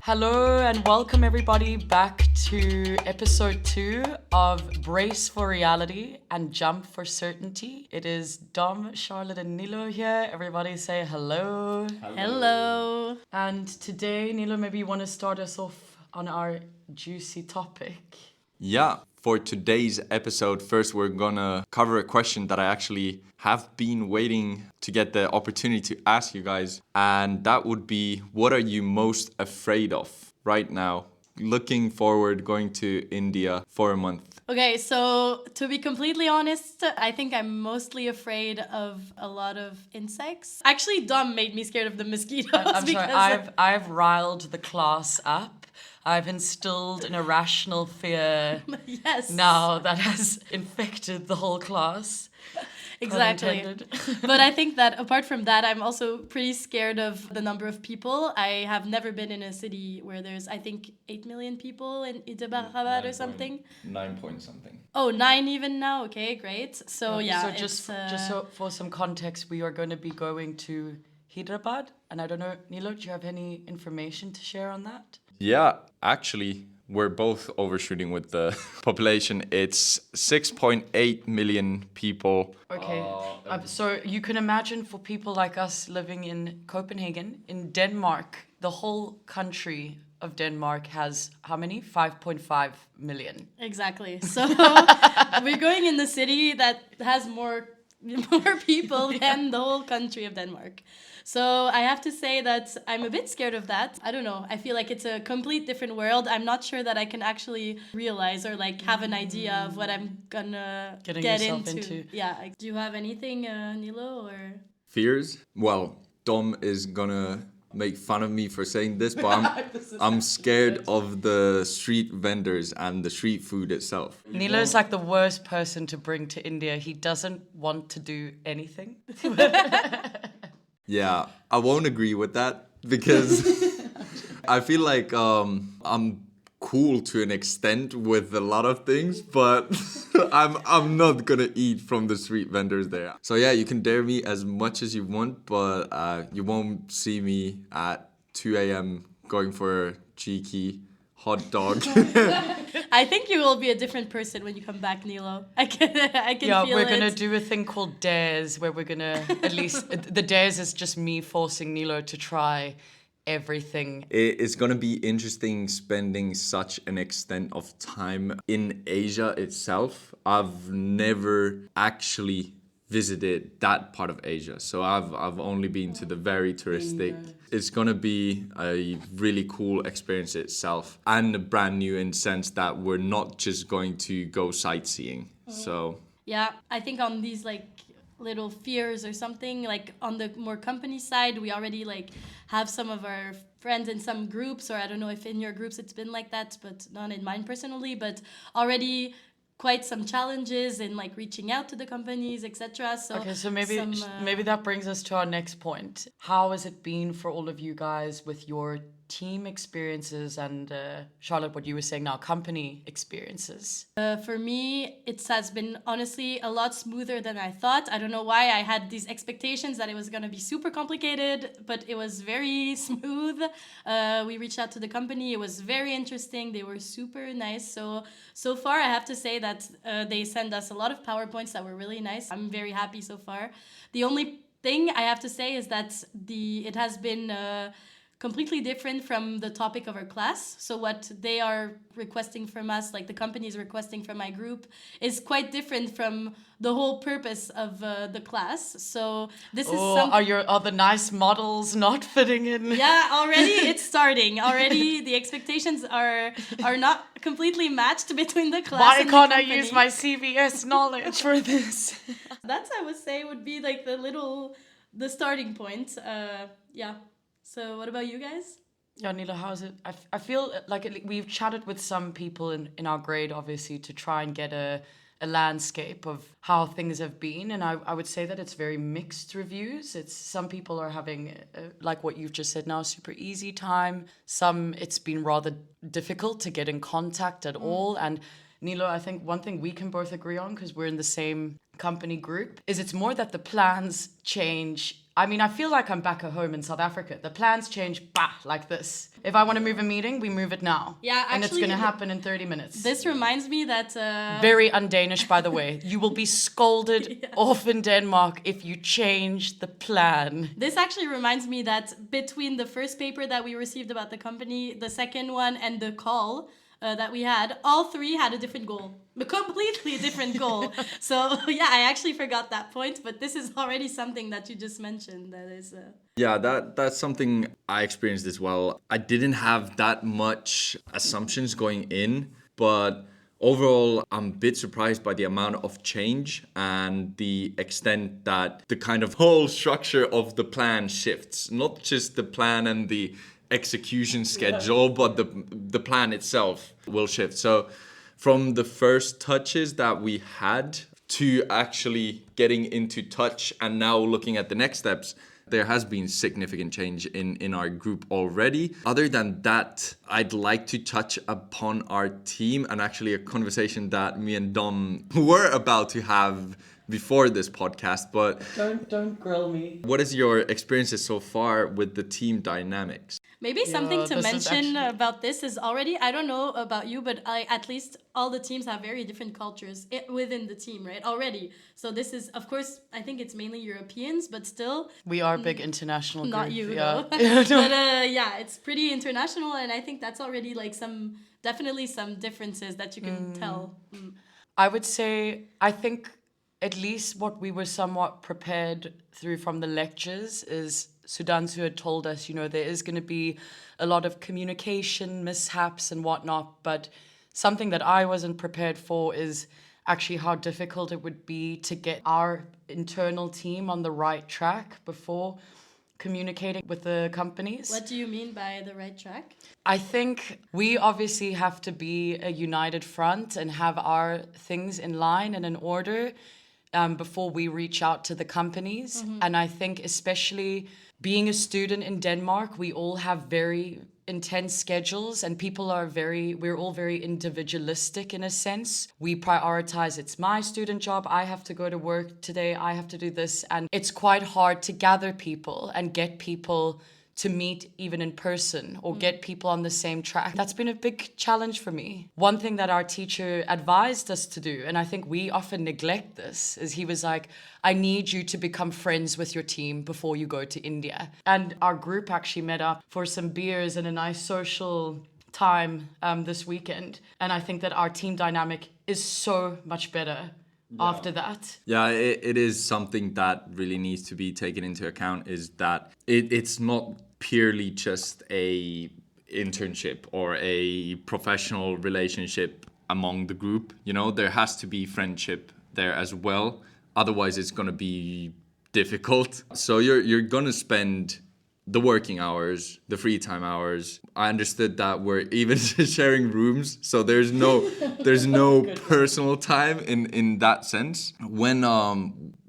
Hello and welcome everybody back to episode 2 of Brace for Reality and Jump for Certainty. It is Dom, Charlotte and Nilo here. Everybody say hello. Hello. And today, Nilo, maybe you want to start us off on our juicy topic. Yeah, for today's episode, first we're gonna cover a question that I actually have been waiting to get the opportunity to ask you guys. And that would be, what are you most afraid of right now? Looking forward, going to India for a month. Okay, so to be completely honest, I think I'm mostly afraid of a lot of insects. Actually, Dom made me scared of the mosquitoes. I'm sorry, I've riled the class up. I've instilled an irrational fear Yes. now that has infected the whole class. Exactly. But I think that apart from that, I'm also pretty scared of the number of people. I have never been in a city where there's, I think, 8 million people in Hyderabad or something. 9 point something. Oh, 9 even now? Okay, great. So yeah, So just so for some context, we are going to be going to Hyderabad. And I don't know, Nilo, do you have any information to share on that? Yeah, actually, we're both overshooting with the population. It's 6.8 million people. Okay, so you can imagine for people like us living in Copenhagen, in Denmark, the whole country of Denmark has how many? 5.5 million. Exactly. So we're going in the city that has more people than the whole country of Denmark. So I have to say that I'm a bit scared of that. I don't know. I feel like it's a complete different world. I'm not sure that I can actually realize or like have an idea of what I'm gonna get into. Yeah. Do you have anything, Nilo, or? Fears? Well, Dom is gonna make fun of me for saying this, but I'm scared of the street vendors and the street food itself. Nilo is like the worst person to bring to India. He doesn't want to do anything. Yeah, I won't agree with that because I feel like I'm cool to an extent with a lot of things, but I'm not gonna eat from the street vendors there. So yeah, you can dare me as much as you want, but you won't see me at 2 a.m. going for a cheeky hot dog. I think you will be a different person when you come back, Nilo. I can Yeah, feel we're it. gonna do a thing called dares, where we're gonna at least the dares is just me forcing Nilo to try everything. It's gonna be interesting spending such an extent of time in Asia itself. I've never actually visited that part of Asia, so I've only been to the very touristic. It's gonna be a really cool experience itself, and brand new in the sense that we're not just going to go sightseeing. So Yeah, I think on these like little fears or something, like on the more company side, we already like have some of our friends in some groups, or I don't know if in your groups it's been like that, but not in mine personally, but already quite some challenges in like reaching out to the companies, etc. So Okay, so maybe that brings us to our next point. How has it been for all of you guys with your team experiences and Charlotte, what you were saying now, company experiences? For me, it has been honestly a lot smoother than I thought. I don't know why I had these expectations that it was going to be super complicated, but it was very smooth. We reached out to the company. It was very interesting. They were super nice. So far, I have to say that they send us a lot of PowerPoints that were really nice. I'm very happy so far. The only thing I have to say is that it has been completely different from the topic of our class. So what they are requesting from us, like the company is requesting from my group, is quite different from the whole purpose of the class. So this is Are the nice models not fitting in? Yeah, already it's starting. Already the expectations are not completely matched between the class Why and can't the I company. use my CVS knowledge for this? That's, I would say, would be like the starting point. Yeah. So what about you guys? Yeah, Nila, how's it? I feel like we've chatted with some people in our grade, obviously, to try and get a landscape of how things have been. And I would say that it's very mixed reviews. Some people are having, like what you've just said now, super easy time. Some, it's been rather difficult to get in contact at all. And Nilo, I think one thing we can both agree on, because we're in the same company group, is it's more that the plans change I mean, I feel like I'm back at home in South Africa. The plans change, like this. If I want to move a meeting, we move it now. Yeah, and it's actually, going to happen in 30 minutes. This reminds me that... Very un-Danish, by the way. You will be scolded off in Denmark if you change the plan. This actually reminds me that between the first paper that we received about the company, the second one, and the call that we had, all three had a different goal. A completely different goal. So, yeah, I actually forgot that point, but this is already something that you just mentioned that is... Yeah, that's something I experienced as well. I didn't have that much assumptions going in, but overall, I'm a bit surprised by the amount of change and the extent that the kind of whole structure of the plan shifts. Not just the plan and the execution schedule, but the plan itself will shift. So from the first touches that we had to actually getting into touch and now looking at the next steps, there has been significant change in our group already. Other than that, I'd like to touch upon our team and actually a conversation that me and Dom were about to have before this podcast. But Don't grill me. what is your experiences so far with the team dynamics? Maybe something to this is mention actually- about this is already, I don't know about you, but at least all the teams have very different cultures within the team, right? Already. So this is, of course, I think it's mainly Europeans, but still... We are a big international group. Not you, yeah. though. But yeah, it's pretty international, and I think that's already like definitely some differences that you can tell. I would say, I think at least what we were somewhat prepared through from the lectures is Sudhanshu had told us, there is going to be a lot of communication mishaps and whatnot, but something that I wasn't prepared for is actually how difficult it would be to get our internal team on the right track before communicating with the companies. What do you mean by the right track? I think we obviously have to be a united front and have our things in line and in order before we reach out to the companies. And I think especially being a student in Denmark, we all have very intense schedules and we're all very individualistic in a sense. We prioritize, it's my student job, I have to go to work today, I have to do this. And it's quite hard to gather people and get people to meet even in person or get people on the same track. That's been a big challenge for me. One thing that our teacher advised us to do, and I think we often neglect this, is he was like, I need you to become friends with your team before you go to India. And our group actually met up for some beers and a nice social time this weekend. And I think that our team dynamic is so much better after that. Yeah, it is something that really needs to be taken into account, is that it's not purely just a internship or a professional relationship among the group. There has to be friendship there as well. Otherwise, it's going to be difficult. So you're going to spend the working hours, the free time hours. I understood that we're even sharing rooms, so there's no personal time in that sense. When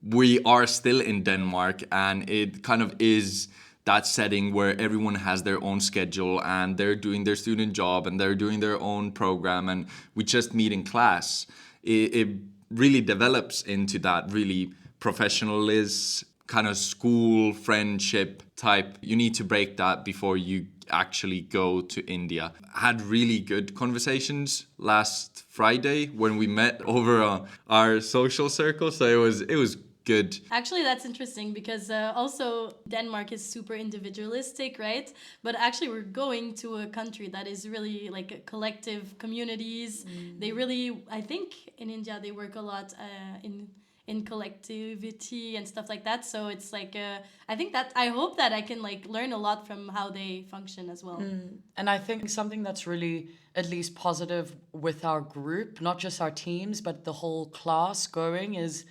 we are still in Denmark, and it kind of is that setting where everyone has their own schedule and they're doing their student job and they're doing their own program, and we just meet in class, it really develops into that really professionalist kind of school friendship type. You need to break that before you actually go to India. I had really good conversations last Friday when we met over our social circle, so it was good. Actually, that's interesting because also Denmark is super individualistic, right? But actually, we're going to a country that is really like a collective communities. They really, I think in India, they work a lot in collectivity and stuff like that. So it's like, I hope that I can like learn a lot from how they function as well. And I think something that's really at least positive with our group, not just our teams, but the whole class going, is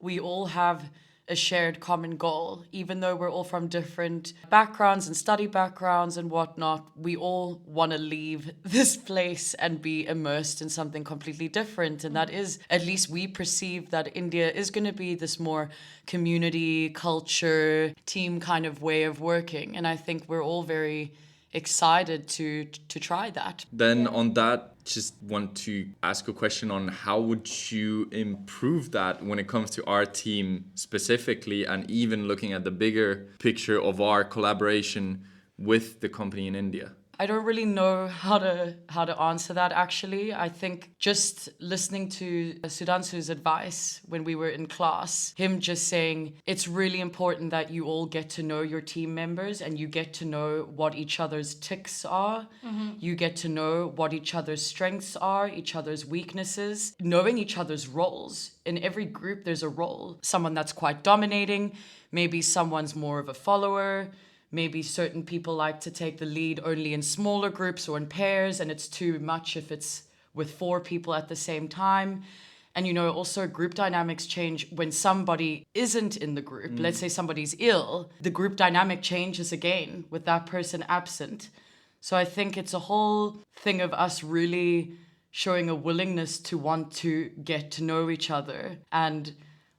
we all have a shared common goal. Even though we're all from different backgrounds and study backgrounds and whatnot, we all want to leave this place and be immersed in something completely different. And that is, at least we perceive that India is going to be this more community, culture, team kind of way of working. And I think we're all very excited to try that. Then on that, just want to ask a question on how would you improve that when it comes to our team specifically, and even looking at the bigger picture of our collaboration with the company in India? I don't really know how to answer that actually. I think just listening to Sudhanshu's advice when we were in class, him just saying it's really important that you all get to know your team members and you get to know what each other's tics are. You get to know what each other's strengths are, each other's weaknesses, knowing each other's roles. In every group there's a role. Someone that's quite dominating, maybe someone's more of a follower. Maybe certain people like to take the lead only in smaller groups or in pairs, and it's too much if it's with 4 people at the same time. And, you know, also group dynamics change when somebody isn't in the group. Let's say somebody's ill, the group dynamic changes again with that person absent. So I think it's a whole thing of us really showing a willingness to want to get to know each other, and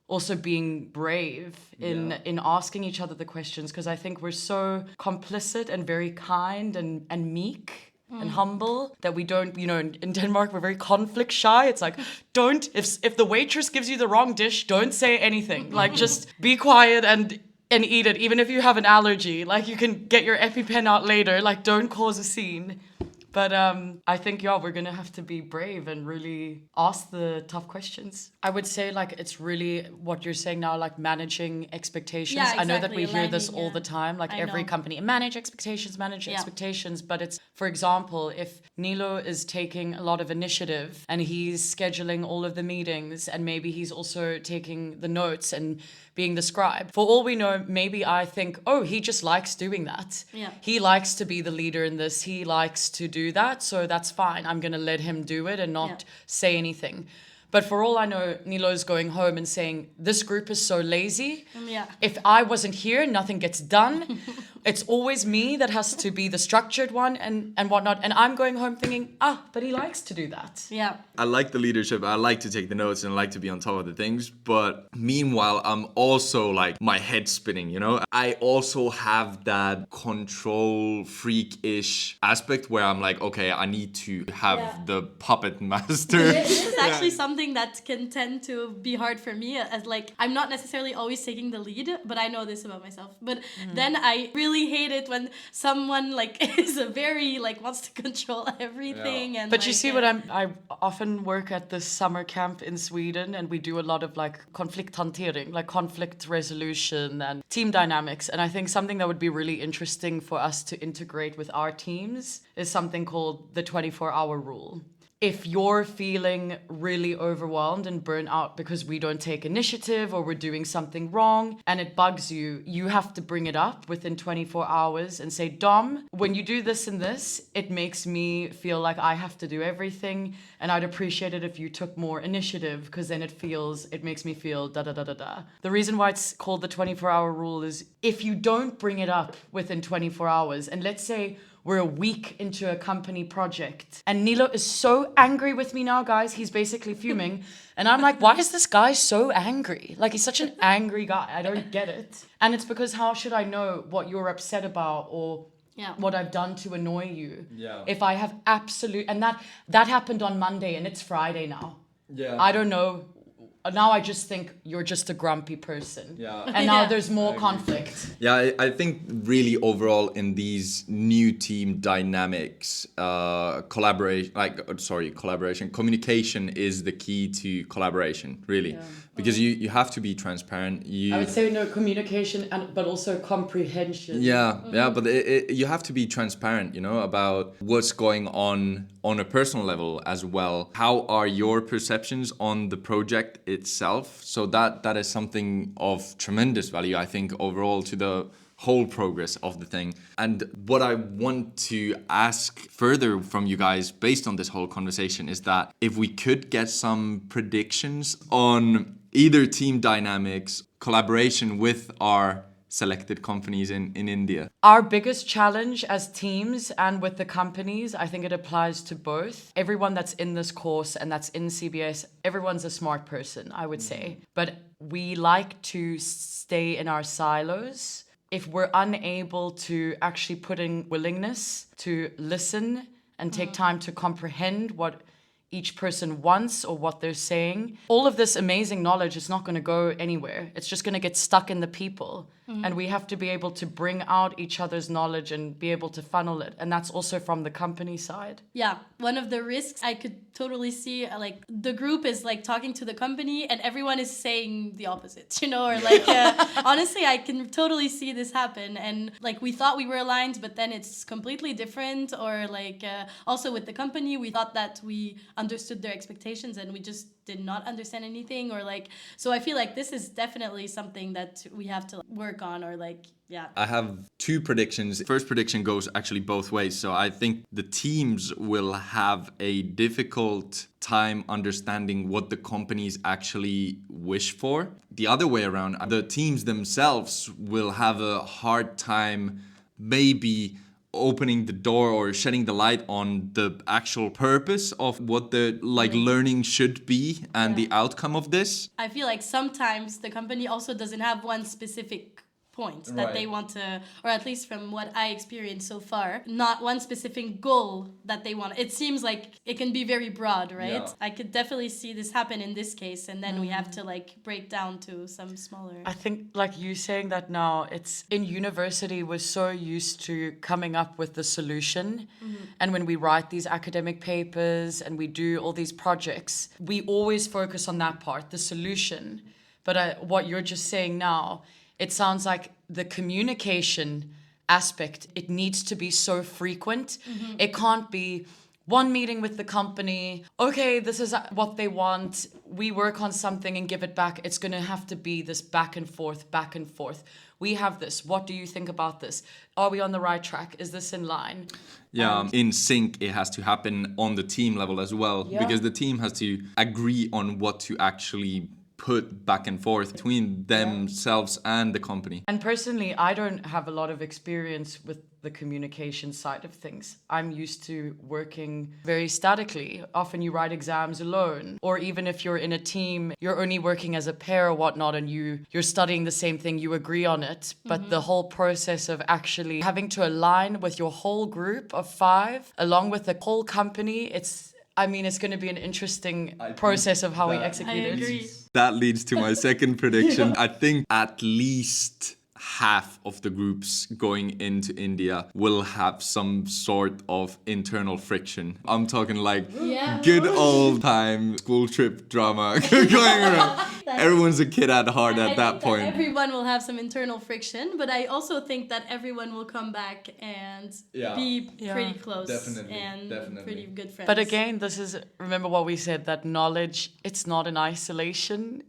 also being brave in asking each other the questions, because I think we're so complicit and very kind and meek and humble that we don't, you know, in Denmark we're very conflict shy. It's like, if the waitress gives you the wrong dish, don't say anything. Like, just be quiet and eat it, even if you have an allergy. Like, you can get your EpiPen out later. Like, don't cause a scene. But I think, we're going to have to be brave and really ask the tough questions. I would say, like, it's really what you're saying now, like managing expectations. Yeah, exactly. I know that we hear this all Aligning, the time, like every company, manage expectations. But it's, for example, if Nilo is taking a lot of initiative and he's scheduling all of the meetings, and maybe he's also taking the notes and being the scribe. For all we know, maybe I think, oh, he just likes doing that. Yeah. He likes to be the leader in this. He likes to do that. So that's fine. I'm going to let him do it and not say anything. But for all I know, Nilo's going home and saying, this group is so lazy. If I wasn't here, nothing gets done. It's always me that has to be the structured one and whatnot. And I'm going home thinking, but he likes to do that. Yeah. I like the leadership. I like to take the notes and I like to be on top of the things. But meanwhile, I'm also like my head spinning, you know? I also have that control freak-ish aspect where I'm like, okay, I need to have the puppet master. It's actually something that can tend to be hard for me, as like I'm not necessarily always taking the lead, but I know this about myself. But then I really hate it when someone like is a very like wants to control everything. And but you see what I often work at this summer camp in Sweden, and we do a lot of like konflikthantering, like conflict resolution and team dynamics. And I think something that would be really interesting for us to integrate with our teams is something called the 24-hour rule. If you're feeling really overwhelmed and burnt out because we don't take initiative or we're doing something wrong and it bugs you, you have to bring it up within 24 hours and say, Dom, when you do this and this, it makes me feel like I have to do everything, and I'd appreciate it if you took more initiative, because then it makes me feel da-da-da-da-da. The reason why it's called the 24-hour rule is if you don't bring it up within 24 hours, and let's say we're a week into a company project and Nilo is so angry with me now, guys. He's basically fuming. And I'm like, why is this guy so angry? Like, he's such an angry guy. I don't get it. And it's because how should I know what you're upset about or what I've done to annoy you? Yeah. If I have and that happened on Monday and it's Friday now. Yeah. I don't know. Now I just think you're just a grumpy person. Yeah. And now there's more conflict. Yeah, I think really overall in these new team dynamics, communication is the key to collaboration, really. Yeah. Because you have to be transparent. I would say communication, but also comprehension. Yeah, but you have to be transparent, you know, about what's going on a personal level as well. How are your perceptions on the project itself? So that is something of tremendous value, I think, overall to the whole progress of the thing. And what I want to ask further from you guys based on this whole conversation is that if we could get some predictions on either team dynamics, collaboration with our selected companies in India. Our biggest challenge as teams and with the companies, I think it applies to both. Everyone that's in this course and that's in CBS, everyone's a smart person, I would say. But we like to stay in our silos if we're unable to actually put in willingness to listen and take time to comprehend what each person wants or what they're saying, all of this amazing knowledge is not going to go anywhere. It's just going to get stuck in the people. And we have to be able to bring out each other's knowledge and be able to funnel it. And that's also from the company side. Yeah, one of the risks I could totally see, like the group is like talking to the company and everyone is saying the opposite, you know, or like honestly, I can totally see this happen. And like we thought we were aligned, but then it's completely different. Or like also with the company, we thought that we understood their expectations and we just did not understand anything. Or like, so I feel like this is definitely something that we have to work on, or like, yeah. I have two predictions. First prediction goes actually both ways. So I think the teams will have a difficult time understanding what the companies actually wish for. The other way around, the teams themselves will have a hard time maybe opening the door or shedding the light on the actual purpose of what the learning should be and the outcome of this. I feel like sometimes the company also doesn't have one specific point that they want to, or at least from what I experienced so far, not one specific goal that they want. It seems like it can be very broad, right? Yeah. I could definitely see this happen in this case, and then we have to like break down to some smaller. I think like you saying that now, it's in university we're so used to coming up with the solution. And when we write these academic papers and we do all these projects, we always focus on that part, the solution. But what you're just saying now, it sounds like the communication aspect, it needs to be so frequent. It can't be one meeting with the company. Okay, this is what they want. We work on something and give it back. It's going to have to be this back and forth, back and forth. We have this. What do you think about this? Are we on the right track? Is this in line? Yeah, in sync, it has to happen on the team level as well, because the team has to agree on what to actually put back and forth between themselves and the company. And personally, I don't have a lot of experience with the communication side of things. I'm used to working very statically. Often you write exams alone, or even if you're in a team, you're only working as a pair or whatnot, and you're studying the same thing, you agree on it. But the whole process of actually having to align with your whole group of 5, along with the whole company, it's going to be an interesting process of how we execute I it. agree. That leads to my second prediction. I think at least half of the groups going into India will have some sort of internal friction. I'm talking like good old time school trip drama going around. Everyone's a kid at heart at that point. Everyone will have some internal friction, but I also think that everyone will come back and be pretty close and pretty good friends. But again, remember what we said, that knowledge, it's not in isolation,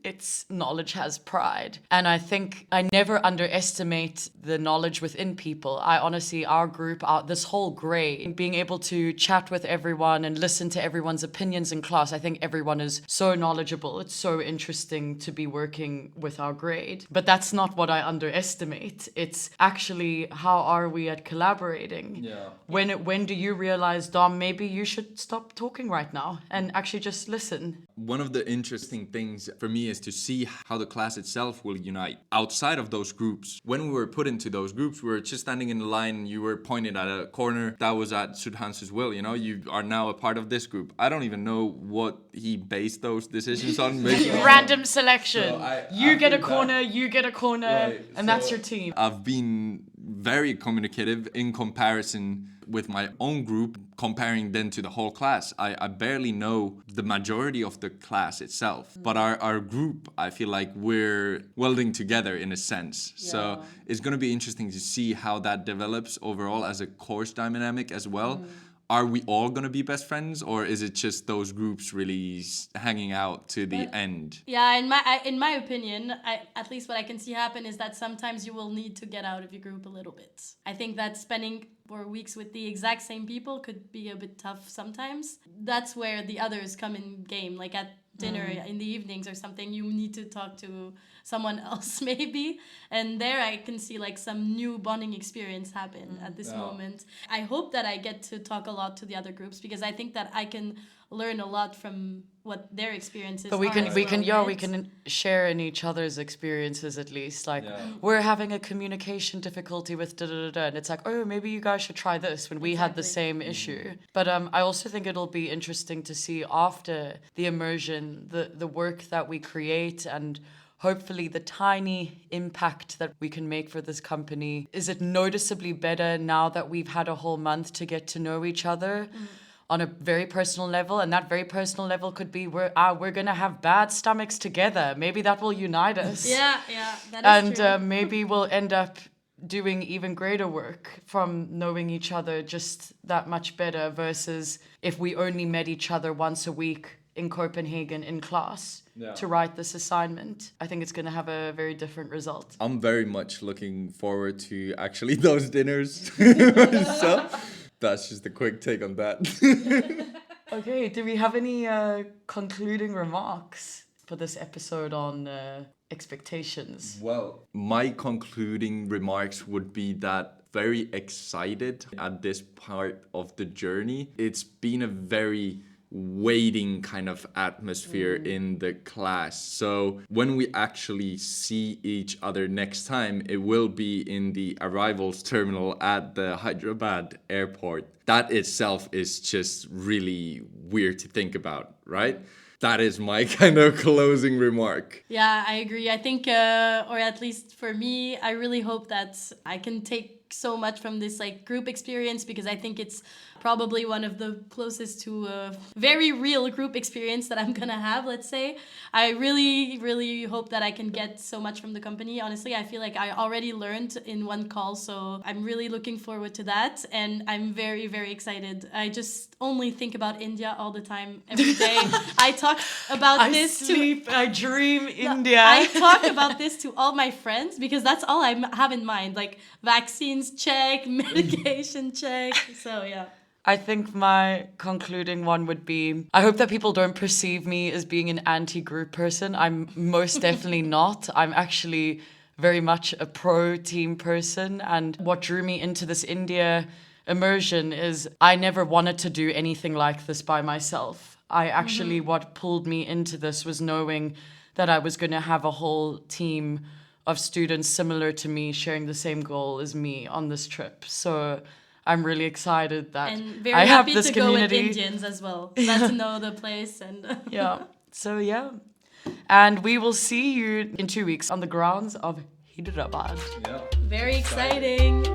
knowledge has pride. And I think I never underestimate the knowledge within people. I honestly, our group, this whole grade, being able to chat with everyone and listen to everyone's opinions in class, I think everyone is so knowledgeable. It's so interesting to be working with our grade. But that's not what I underestimate. It's actually, how are we at collaborating? Yeah. When do you realize, Dom, maybe you should stop talking right now and actually just listen? One of the interesting things for me is to see how the class itself will unite outside of those groups. When we were put into those groups, we were just standing in the line and you were pointed at a corner. That was at Sudhanshu's will, you know, you are now a part of this group. I don't even know what he based those decisions on. Random selection. So you get a corner, right, and that's your team. I've been very communicative in comparison with my own group, comparing then to the whole class. I barely know the majority of the class itself, but our group, I feel like we're welding together in a sense. Yeah. So it's going to be interesting to see how that develops overall as a course dynamic as well. Are we all going to be best friends, or is it just those groups really hanging out to the end? Yeah, in my opinion, at least what I can see happen is that sometimes you will need to get out of your group a little bit. I think that spending 4 weeks with the exact same people could be a bit tough sometimes. That's where the others come in game, like at dinner in the evenings or something, you need to talk to someone else maybe, and there I can see like some new bonding experience happen at this moment. I hope that I get to talk a lot to the other groups, because I think that I can learn a lot from what their experiences But we are can as we well, can yeah we right? can share in each other's experiences at least. Like Yeah. we're having a communication difficulty with da da da da, and it's like, oh, maybe you guys should try this when we had the Exactly. same issue. But I also think it'll be interesting to see after the immersion the work that we create and hopefully the tiny impact that we can make for this company. Is it noticeably better now that we've had a whole month to get to know each other? On a very personal level, and that very personal level could be we're gonna have bad stomachs together. Maybe that will unite us. Yeah, that is And true. maybe we'll end up doing even greater work from knowing each other just that much better versus if we only met each other once a week in Copenhagen in class to write this assignment. I think it's gonna have a very different result. I'm very much looking forward to actually those dinners. So that's just a quick take on that. Okay, do we have any concluding remarks for this episode on expectations? Well, my concluding remarks would be that very excited at this part of the journey. It's been a very waiting kind of atmosphere in the class. So when we actually see each other next time, it will be in the arrivals terminal at the Hyderabad airport. That itself is just really weird to think about, right? That is my kind of closing remark. Yeah, I agree. I think, or at least for me, I really hope that I can take so much from this like group experience because I think it's probably one of the closest to a very real group experience that I'm gonna have, let's say. I really, really hope that I can get so much from the company. Honestly, I feel like I already learned in one call, so I'm really looking forward to that. And I'm very, very excited. I just only think about India all the time, every day. I talk about I this sleep, I dream No, India. I talk about this to all my friends because that's all I have in mind. Like vaccines check, medication check. So yeah. I think my concluding one would be, I hope that people don't perceive me as being an anti-group person. I'm most definitely not. I'm actually very much a pro-team person. And what drew me into this India immersion is I never wanted to do anything like this by myself. What pulled me into this was knowing that I was going to have a whole team of students similar to me sharing the same goal as me on this trip. So I'm really excited that And very I have happy this to community. go with Indians as well. Glad to know the place and Yeah. So yeah. And we will see you in 2 weeks on the grounds of Hyderabad. Yeah. very exciting.